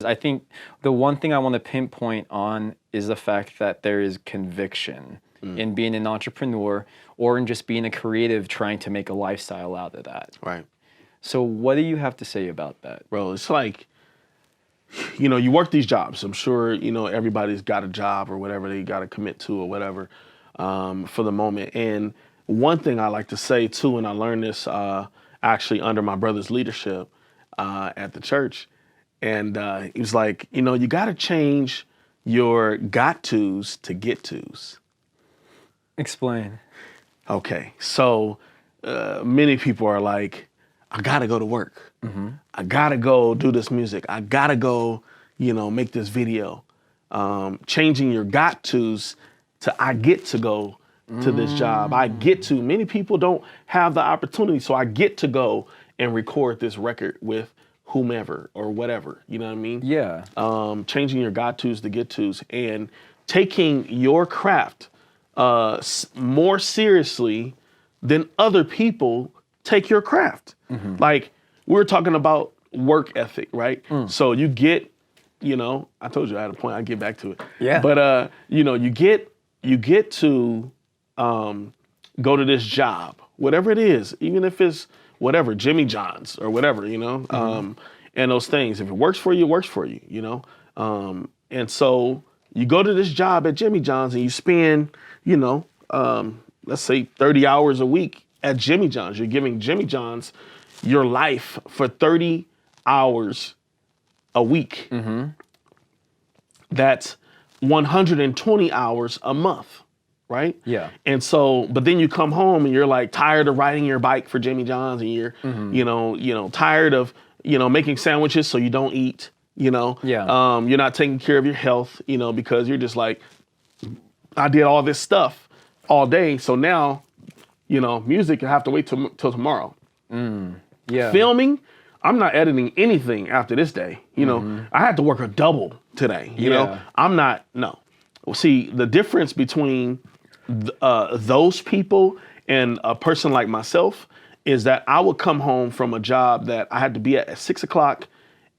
I think the one thing I want to pinpoint on is the fact that there is conviction in being an entrepreneur or in just being a creative trying to make a lifestyle out of that. Right. So what do you have to say about that? Bro, it's like, you work these jobs. I'm sure, everybody's got a job or whatever they got to commit to or whatever for the moment. And one thing I like to say too, and I learned this actually under my brother's leadership at the church. And he was like, you got to change your got tos to get tos. Explain. Okay. So many people are like, I got to go to work. Mm-hmm. I got to go do this music. I got to go, make this video. Changing your got tos to I get to go to this job. I get to. Many people don't have the opportunity. So I get to go and record this record with whomever or whatever. You know what I mean? Yeah. Changing your got tos to get tos and taking your craft more seriously than other people take your craft. Mm-hmm. Like we were talking about work ethic, right? So you get, I told you I had a point. I'll get back to it. Yeah. But you get to go to this job, whatever it is, even if it's whatever, Jimmy John's or whatever, and those things. If it works for you, it works for you, And so you go to this job at Jimmy John's and you spend, let's say 30 hours a week at Jimmy John's. You're giving Jimmy John's your life for 30 hours a week. Mm-hmm. That's 120 hours a month, right? Yeah. And so, but then you come home and you're like tired of riding your bike for Jimmy John's and you're, tired of, making sandwiches so you don't eat, Yeah. You're not taking care of your health, because you're just like, I did all this stuff all day. So now, music I have to wait till tomorrow. Yeah. Filming, I'm not editing anything after this day. I had to work a double today. I'm not, no. See, the difference between those people and a person like myself is that I would come home from a job that I had to be at 6 o'clock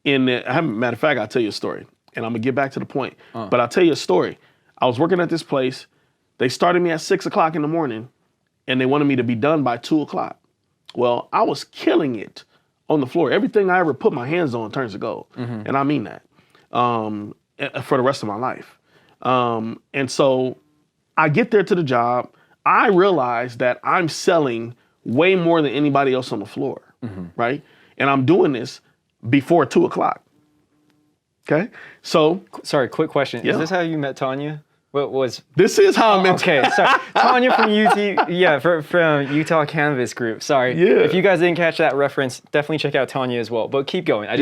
matter of fact, I'll tell you a story and I'm gonna get back to the point, but I'll tell you a story. I was working at this place. They started me at 6 o'clock in the morning and they wanted me to be done by 2 o'clock. Well, I was killing it on the floor. Everything I ever put my hands on turns to gold. And I mean that for the rest of my life. And so I get there to the job. I realize that I'm selling way more than anybody else on the floor, right? And I'm doing this before 2 o'clock. Okay? So. Sorry, quick question. Yeah. Is this how you met Tanya? What was? This is how I met Okay, sorry. Tanya from from Utah Canvas Group. Sorry. Yeah. If you guys didn't catch that reference, definitely check out Tanya as well. But keep going. I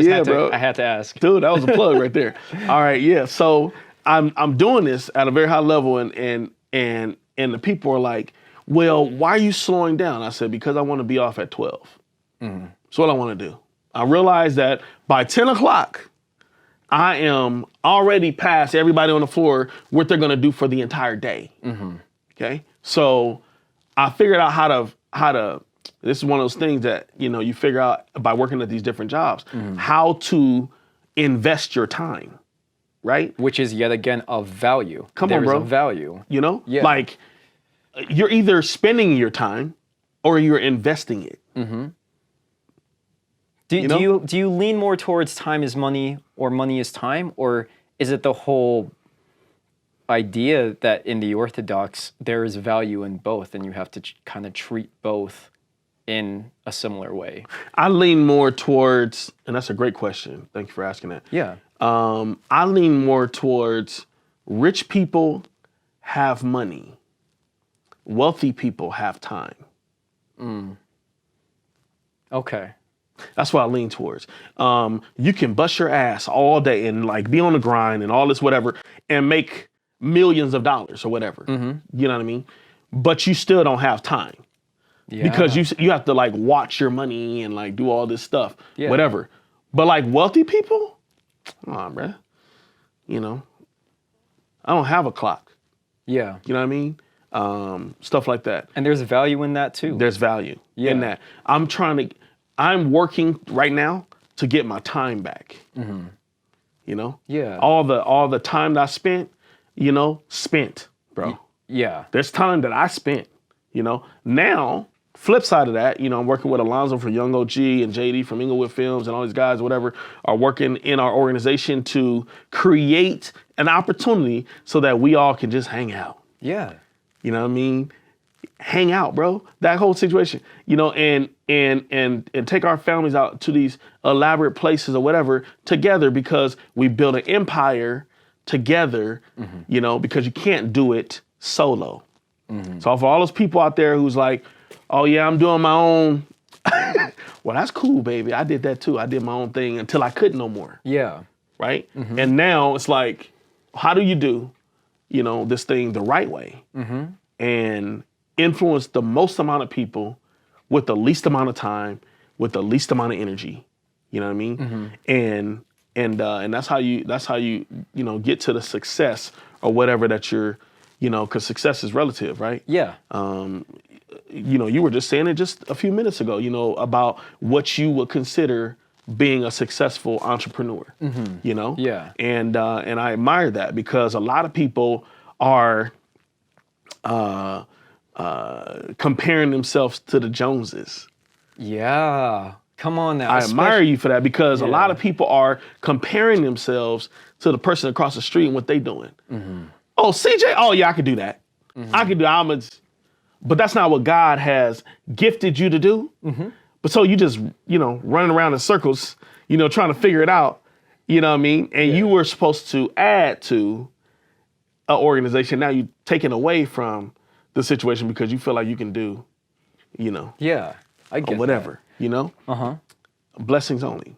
had to ask. Dude, that was a plug right there. All right, yeah. So I'm doing this at a very high level and the people are like, well, why are you slowing down? I said, because I want to be off at 12. That's what I want to do. I realized that by 10 o'clock, I am already past everybody on the floor what they're going to do for the entire day. Okay. So I figured out how to, this is one of those things that, you figure out by working at these different jobs, how to invest your time. Right. Which is yet again of value. Come on, bro. There's a value. Yeah. Like you're either spending your time or you're investing it. Do you lean more towards time is money or money is time, or is it the whole idea that in the Orthodox there is value in both and you have to kind of treat both in a similar way? I lean more towards, and that's a great question. Thank you for asking that. Yeah. I lean more towards rich people have money. Wealthy people have time. Okay. That's what I lean towards. You can bust your ass all day and like be on the grind and all this whatever and make millions of dollars or whatever. You know what I mean? But you still don't have time. Yeah. Because you have to like watch your money and like do all this stuff, whatever. But like wealthy people, come on, bruh. I don't have a clock. Yeah. You know what I mean? Stuff like that. And there's value in that too. There's value in that. I'm working right now to get my time back. you know? Yeah. All the time that I spent, you know, spent, bro. Yeah. There's time that I spent, you know? Now, flip side of that, you know, I'm working with Alonzo from Young OG and JD from Inglewood Films and all these guys, whatever, are working in our organization to create an opportunity so that we all can just hang out. Yeah. You know what I mean? Hang out, bro. That whole situation, you know, and take our families out to these elaborate places or whatever together because we build an empire together, you know, because you can't do it solo. So for all those people out there who's like, oh yeah, I'm doing my own. Well, that's cool, baby. I did that too. I did my own thing until I couldn't no more. Yeah. Right. And now it's like, how do you do, you know, this thing the right way and influence the most amount of people with the least amount of time, with the least amount of energy. You know what I mean? And that's how you you know, get to the success or whatever that you're, you know, because success is relative, right? Yeah. You know, you were just saying it just a few minutes ago, you know, about what you would consider being a successful entrepreneur, you know? Yeah. And I admire that because a lot of people are comparing themselves to the Joneses. Yeah. Come on now. I admire you for that because a lot of people are comparing themselves to the person across the street and what they doing. Oh, CJ, oh yeah, I could do that. I could do, but that's not what God has gifted you to do. But so you just, you know, running around in circles, you know, trying to figure it out, you know what I mean? And you were supposed to add to an organization. Now you're taking away from the situation because you feel like you can do, you know. Yeah. I get or whatever, you know? That. Blessings only.